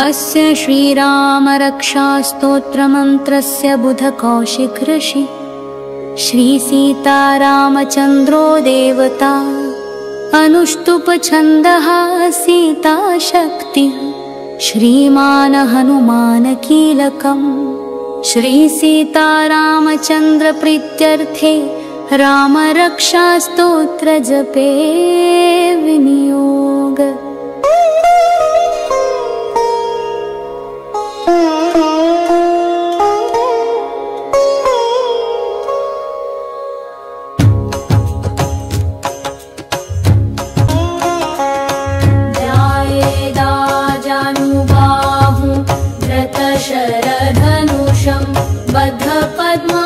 अस्य श्रीरामरक्षास्तोत्रमन्त्रस्य बुधकौशिक ऋषि श्रीसीतारामचन्द्रो देवता अनुष्टुप छन्दः सीताशक्तिः श्रीमान् हनुमान् कीलकम् श्रीसीतारामचन्द्र प्रीत्यर्थे रामरक्षास्तोत्र जपे विनियोग।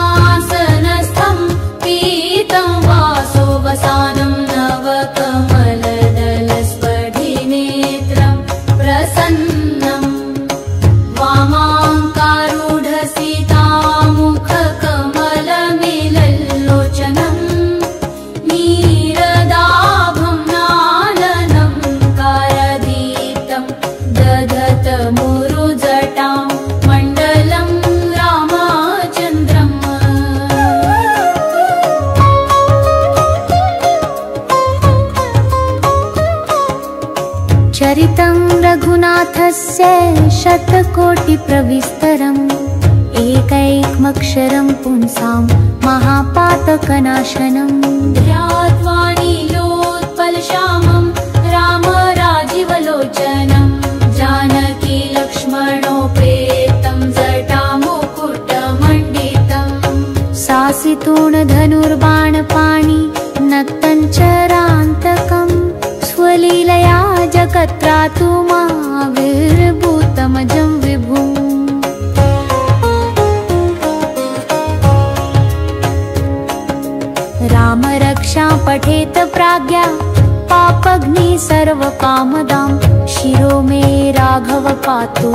बद्धपद्मासनस्थं पीतं वासोवसानं नवकमलदलस्फटिनेत्रं प्रसन्नं वामाङ्कारूढसीतामुखकमलमिलल्लोचनं नीरदाभं नालनं कारदीप्तं दधतमुरुजटां मण्डलं चरितं रघुनाथस्य शतकोटिप्रविस्तरम् एकैकमक्षरं पुंसां महापातकनाशनं ध्यात्वा नीलोत्पलश्यामं राम राजीवलोचनं जानकी लक्ष्मणोपेतं जटामुकुटमण्डितं सासितूणधनुर्बाणपाणि नक्तञ्चरान्तकम् स्वलीलया जगत्रातु माविर्भूतमजं विभुम् रामरक्षां पठेत प्राज्ञा पापग्नि सर्वकामदां शिरो मे राघव पातु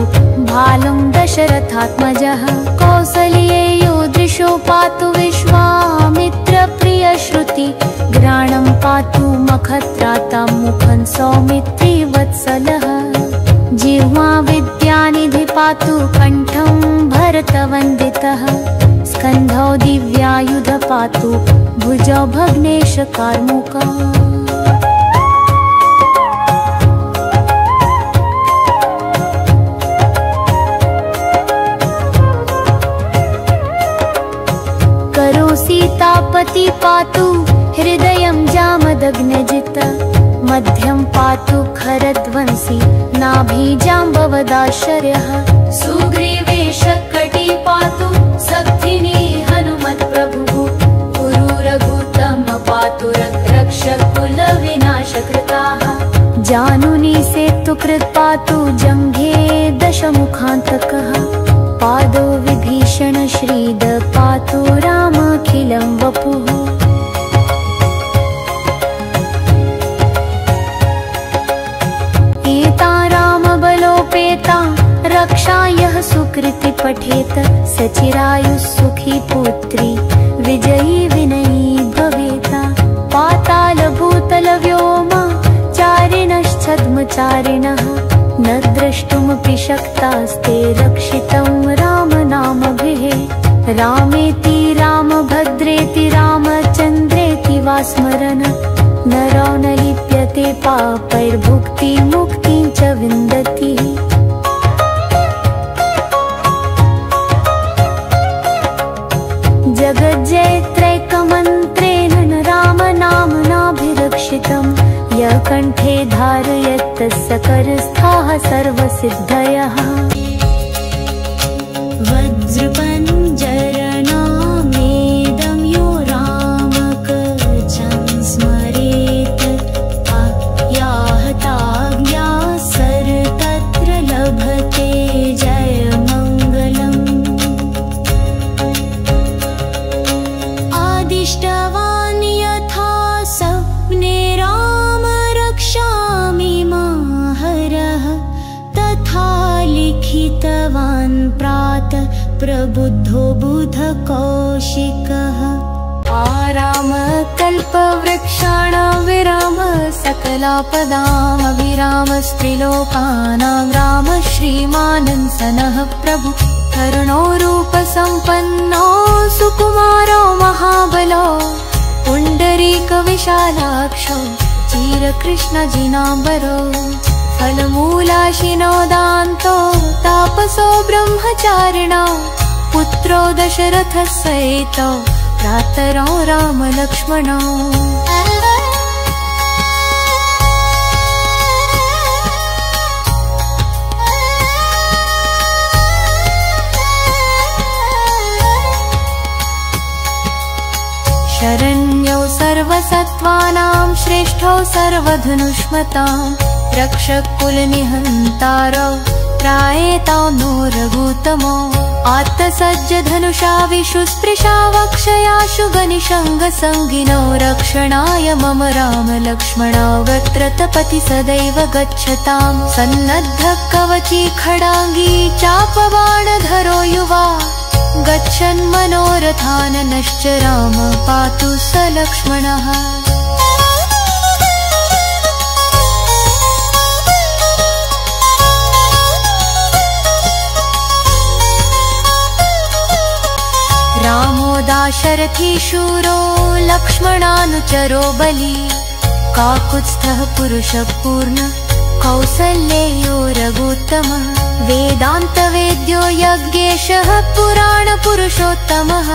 भालं दशरथात्मजः कौसल्येयो दृशो पातु विश्वामित्र प्रियश्रुति घ्राणं पातु मखत्रातं मुखं सौमित्री वत्सलः जिह्वा विद्यानिधि पातु कण्ठं भरतवन्दितः स्कन्धौ दिव्यायुध पातु भुजौ भग्नेश कार्मुकः करो सीतापति पातु हृदयं जामदग्नजित मध्यं पातु खरध्वंसी नाभिजाम्बवदाश्चर्यः सुग्रीवेशकटी पातु सख्धिनी हनुमत्प्रभुः पुरुरघुतम पातु रक्षकुलविनाशकृताः जानुनी सेतुकृत् पातु जङ्घे दशमुखान्तकः पादो विभीषण श्रीद पातु रामखिलं वपुः एता रामबलोपेता रक्षा यः सुकृति पठेत सचिरायुः सुखी पुत्री विजयी विनयी भवेता पातालभूतलव्योमा चारिणश्छद्मचारिणः न द्रष्टुमपि शक्तास्ते रक्षितं रामनामभिः रामेति रामभद्रेति रामचन्द्रेति वा स्मरन् नरो न लिप्यते पापैर्भुक्तिमुक्तिं च विन्दति जगज्जयत्रैकमन्त्रेण रामनाम्नाभिरक्षितं यः कण्ठे धारयत् तस्य करस्थाः सर्वसिद्धयः वज्रपञ्जरनामेदं यो रामकवचं स्मरेत् आयाहताज्ञा सर्वत्र लभते जयमङ्गलम् आदिष्टवान् यथा स्वप्ने राम रक्षामि माहरः तथा लिखितवान् प्रातः प्रबुद्धो बुधकौशिकः आराम कल्पवृक्षाणां विराम सकल कमलापदाम् अभिरामस्त्रिलोकानां रामः श्रीमानन् सनः प्रभु करुणो रूपसम्पन्नो सुकुमारो महाबलो पुण्डरीकविशालाक्षो चिरकृष्णजिनाम्बरो फलमूलाशिनो दान्तो तापसो ब्रह्मचारिणो पुत्रो दशरथस्सहितो भ्रातरो रामलक्ष्मणो शरण्यो सर्वसत्त्वानां श्रेष्ठो सर्वधनुष्मतां रक्षकुलनिहन्तारो त्रायेतो नो रघुत्तमो आत्तसज्जधनुषा विशुस्पृशा वक्षयाशु गनिशङ्गसङ्गिनो रक्षणाय मम रामलक्ष्मणावत्रतपति सदैव गच्छतां सन्नद्धः कवची खडाङ्गी चापबाणधरो युवा गच्छन् मनोरथान् नश्च राम पातु स लक्ष्मणः रामो दाशरथी शूरो लक्ष्मणानुचरो बली काकुत्स्थः पुरुषः पूर्ण कौसल्येयो रघुत्तमः वेदान्तवेद्यो यज्ञेशः पुराणपुरुषोत्तमः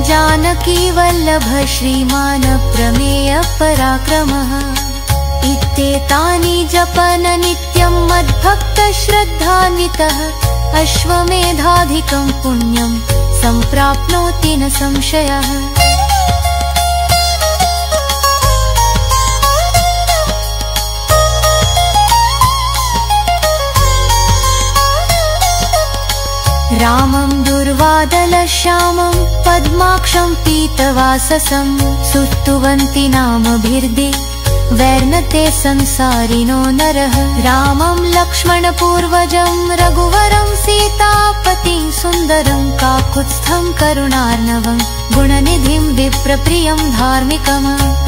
जानकी वल्लभः श्रीमान् प्रमेयः पराक्रमः इत्येतानि जपन् नित्यं मद्भक्तः श्रद्धान्वितः अश्वमेधाधिकं पुण्यं सम्प्राप्नोति न संशयः रामं दुर्वादलश्यामं पद्माक्षं पीतवाससं सुस्तुवन्ति नामभिर्दे वैर्नते संसारिणो नरः रामं लक्ष्मणपूर्वजं रघुवरं सीतापतिं सुन्दरं काकुत्स्थं करुणार्णवं गुणनिधिं विप्रप्रियं धार्मिकं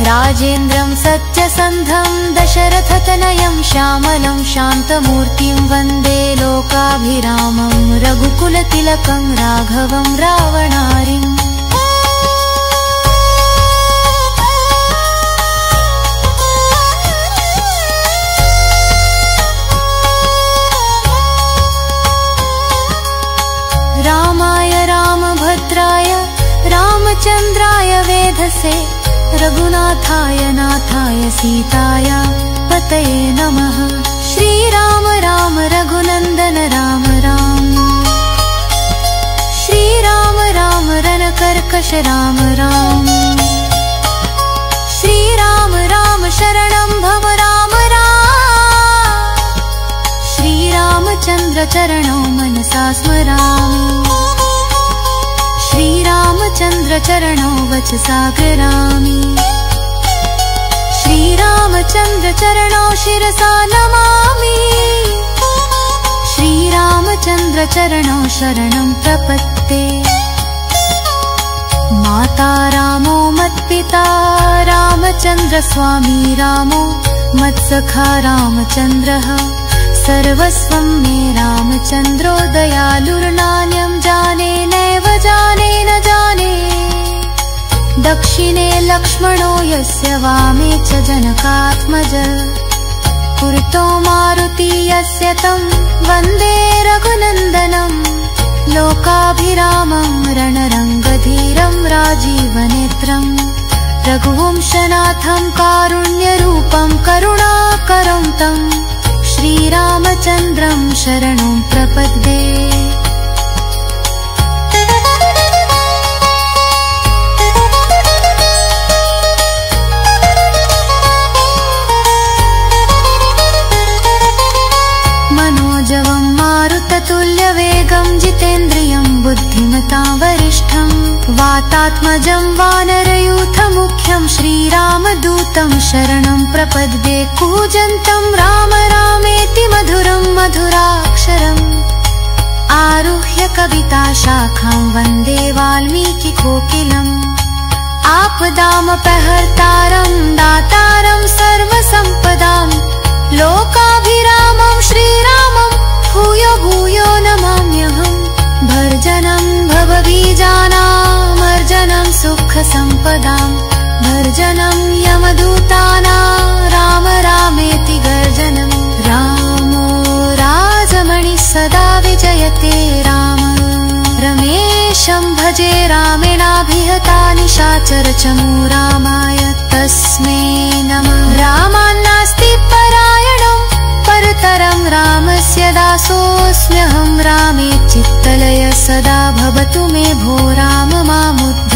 राजेन्द्रं सत्यसन्धं दशरथतनयं श्यामलं शान्तमूर्तिं वन्दे लोकाभिरामं रघुकुलतिलकं राघवं रावणारिम् रामाय रामभद्राय रामचन्द्राय वेधसे रघुनाथाय नाथाय सीताय पतये नमः श्रीराम राम रघुनन्दन राम राम श्रीराम राम रणकर्कश राम राम श्रीराम राम शरणं भव राम राम श्रीरामचन्द्र चरणौ मनसा स्मरामि श्रीरामचन्द्र चरणौ वचसा गिरामि श्रीरामचन्द्र चरणौ शिरसा नमामि श्रीरामचन्द्र चरणौ शरणं प्रपत्ते माता रामो मत्पिता रामचन्द्र स्वामी रामो मत्सखा रामचन्द्रः सर्वस्वं मे रामचन्द्रो दयालुर्नान्यं जाने नैव जाने न जाने दक्षिणे लक्ष्मणो यस्य वामे च जनकात्मज पुरतो मारुति यस्य तं वन्दे रघुनन्दनं लोकाभिरामं रणरङ्गधीरं राजीवनेत्रं रघुवंशनाथं कारुण्यरूपं करुणाकरं तं श्रीरामचन्द्रं शरणं प्रपद्ये मनोजवं मारुततुल्यवेगं जितेन्द्रियं बुद्धिमतां वरिष्ठं वातात्मजं वानरयूथमुख्यं श्रीरामदूतं शरणं प्रपद्ये कूजन्तं राम रामेति मधुरं मधुराक्षरम् आरुह्य कविताशाखां वन्दे वाल्मीकिकोकिलम् आपदामपहर्तारं दातारं सर्वसम्पदां रामेशं भजे रामेणाभिहता निशाचरचमू रामाय तस्मै नमः। रामान्नास्ति परायणं परतरं रामस्य दासोऽस्म्यहं। रामे चित्तलय सदा भवतु मे भो राम मामुद्धारय।